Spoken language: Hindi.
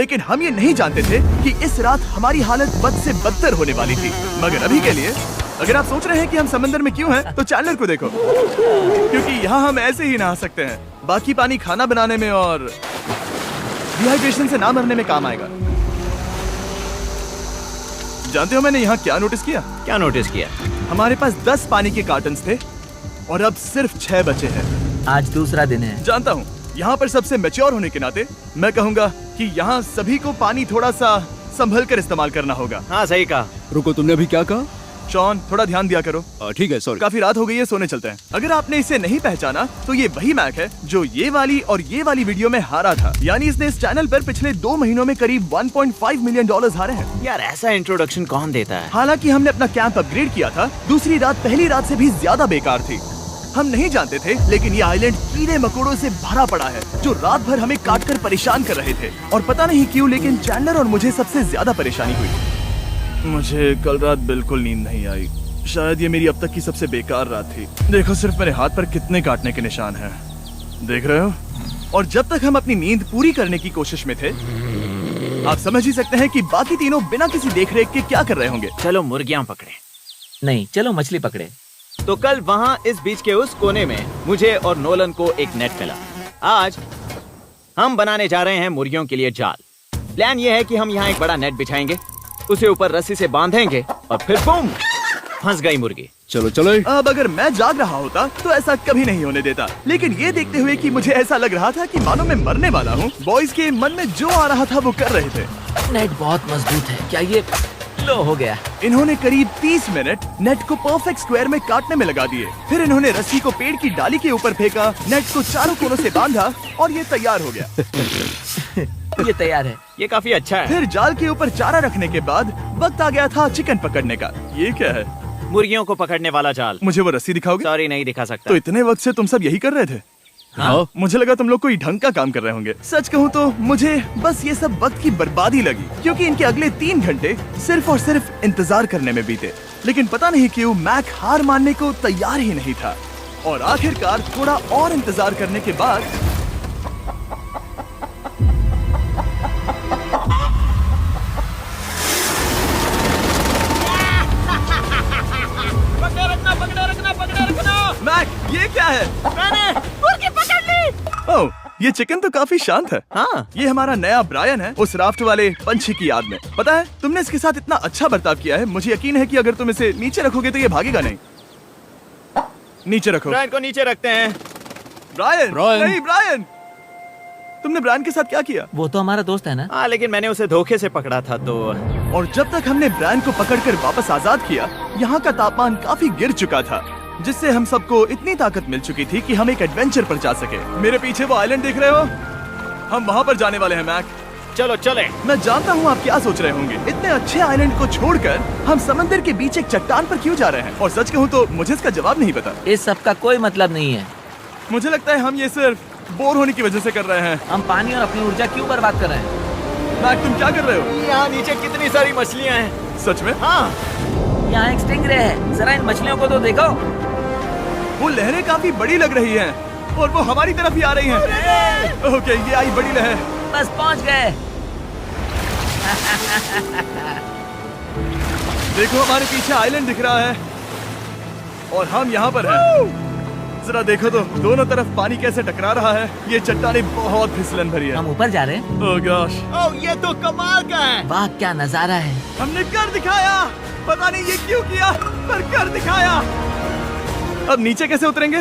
लेकिन हम ये नहीं जानते थे कि इस रात हमारी हालत बद से बदतर होने वाली थी। मगर अभी के लिए अगर आप सोच रहे हैं कि हम समंदर में क्यों हैं, तो चैनल को देखो, क्योंकि यहाँ हम ऐसे ही नहा सकते हैं। बाकी पानी खाना बनाने में और डिहाइड्रेशन से ना मरने में काम आएगा। जानते हो मैंने यहाँ क्या नोटिस किया? क्या नोटिस किया? हमारे पास 10 पानी के कार्टन्स थे और अब सिर्फ 6 बचे हैं। आज दूसरा दिन है। जानता हूँ, यहाँ पर सबसे मैच्योर होने के नाते मैं कहूँगा कि यहाँ सभी को पानी थोड़ा सा संभल कर इस्तेमाल करना होगा। हाँ सही कहा। रुको, तुमने अभी क्या कहा? शॉन, थोड़ा ध्यान दिया करो। ठीक है, सॉरी। काफी रात हो गई है, सोने चलते हैं। अगर आपने इसे नहीं पहचाना तो ये वही मैक है जो ये वाली और ये वाली वीडियो में हारा था। यानी इसने इस चैनल पर पिछले 2 महीनों में करीब $1.5 मिलियन हारे हैं। यार ऐसा इंट्रोडक्शन कौन देता है? हालांकि हमने अपना कैंप अपग्रेड किया था, दूसरी रात पहली रात से भी ज्यादा बेकार थी। हम नहीं जानते थे, लेकिन ये आइलैंड कीड़े मकोड़ों से भरा पड़ा है जो रात भर हमें काट कर परेशान कर रहे थे। और पता नहीं क्यों, लेकिन चैंडलर और मुझे सबसे ज्यादा परेशानी हुई। मुझे कल रात बिल्कुल नींद नहीं आई। शायद ये मेरी अब तक की सबसे बेकार रात थी। देखो सिर्फ मेरे हाथ पर कितने काटने के निशान हैं, देख रहे हो? और जब तक हम अपनी नींद पूरी करने की कोशिश में थे, आप समझ ही सकते हैं कि बाकी तीनों बिना किसी देखरेख के क्या कर रहे होंगे। चलो मुर्गियां पकड़े। नहीं, चलो मछली पकड़े। तो कल वहाँ इस बीच के उस कोने में मुझे और नोलन को एक नेट मिला। आज हम बनाने जा रहे हैं मुर्गियों के लिए जाल। प्लान ये है कि हम यहाँ एक बड़ा नेट बिछाएंगे, उसे ऊपर रस्सी से बांधेंगे और फिर बूम, फंस गई मुर्गी। चलो चलो। अब अगर मैं जाग रहा होता तो ऐसा कभी नहीं होने देता, लेकिन ये देखते हुए कि मुझे ऐसा लग रहा था कि मानो मैं मरने वाला हूँ, बॉयज के मन में जो आ रहा था वो कर रहे थे। नेट बहुत मजबूत है। क्या ये लो हो गया? इन्होंने करीब 30 मिनट नेट को परफेक्ट स्क्वायर में काटने में लगा दिए। फिर इन्होंने रस्सी को पेड़ की डाली के ऊपर फेंका, नेट को चारों कोनों से बांधा और ये तैयार हो गया। ये तैयार है। ये काफी अच्छा है। फिर जाल के ऊपर चारा रखने के बाद वक्त आ गया था चिकन पकड़ने का। ये क्या है? मुर्गियों को पकड़ने वाला जाल। मुझे वो रस्सी दिखाओगे? सॉरी, नहीं दिखा सकता। तो इतने वक्त से तुम सब यही कर रहे थे? हाँ? मुझे लगा तुम लोग कोई ढंग का काम कर रहे होंगे। सच कहूँ तो मुझे बस ये सब वक्त की बर्बादी लगी, क्योंकि इनके अगले 3 घंटे सिर्फ और सिर्फ इंतजार करने में बीते। लेकिन पता नहीं क्यों मैक हार मानने को तैयार ही नहीं था। और आखिरकार थोड़ा और इंतजार करने के बाद मैक, ये क्या है? मैंने मुर्गी पकड़ ली। ओह, ये चिकन तो काफी शांत है। हाँ। ये हमारा नया ब्रायन है, उस राफ्ट वाले पंछी की याद में। पता है, तुमने इसके साथ इतना अच्छा बर्ताव किया है, मुझे यकीन है कि अगर तुम इसे नीचे रखोगे तो ये भागेगा नहीं। नीचे रखो। ब्रायन को नीचे रखते हैं। Brian, Brian. नहीं ब्रायन। तुमने ब्रायन के साथ क्या किया? वो तो हमारा दोस्त है ना। हाँ, लेकिन मैंने उसे धोखे से पकड़ा था तो। और जब तक हमने ब्रायन को पकड़कर वापस आजाद किया, यहाँ का तापमान काफी गिर चुका था, जिससे हम सबको इतनी ताकत मिल चुकी थी कि हम एक एडवेंचर पर जा सके। मेरे पीछे वो आइलैंड देख रहे हो? हम वहाँ पर जाने वाले हैं मैक। चलो चले। मैं जानता हूँ आप क्या सोच रहे होंगे, इतने अच्छे आइलैंड को छोड़कर हम समंदर के बीच एक चट्टान पर क्यों जा रहे हैं? और सच कहूँ तो मुझे इसका जवाब नहीं पता। इस सब का कोई मतलब नहीं है। मुझे लगता है हम ये सिर्फ बोर होने की वजह से कर रहे हैं। हम पानी और अपनी ऊर्जा क्यों बर्बाद कर रहे हैं? मैक, तुम क्या कर रहे हो? यहाँ नीचे कितनी सारी मछलियाँ हैं। सच में? हाँ। यहाँ एक स्टिंगरे है, जरा इन मछलियों को तो देखो। वो लहरें काफी बड़ी लग रही हैं और वो हमारी तरफ ही आ रही हैं। ओके, ये आई बड़ी लहर। बस पहुँच गए। देखो हमारे पीछे आइलैंड दिख रहा है और हम यहाँ पर हैं। जरा देखो तो दोनों तरफ पानी कैसे टकरा रहा है। ये चट्टानें बहुत फिसलन भरी है। हम ऊपर जा रहे हैं। ओह गॉश, ओह, ये तो कमाल का है। वाह, क्या नजारा है। हमने कर दिखाया। पता नहीं ये क्यों किया, पर कर दिखाया। अब नीचे कैसे उतरेंगे?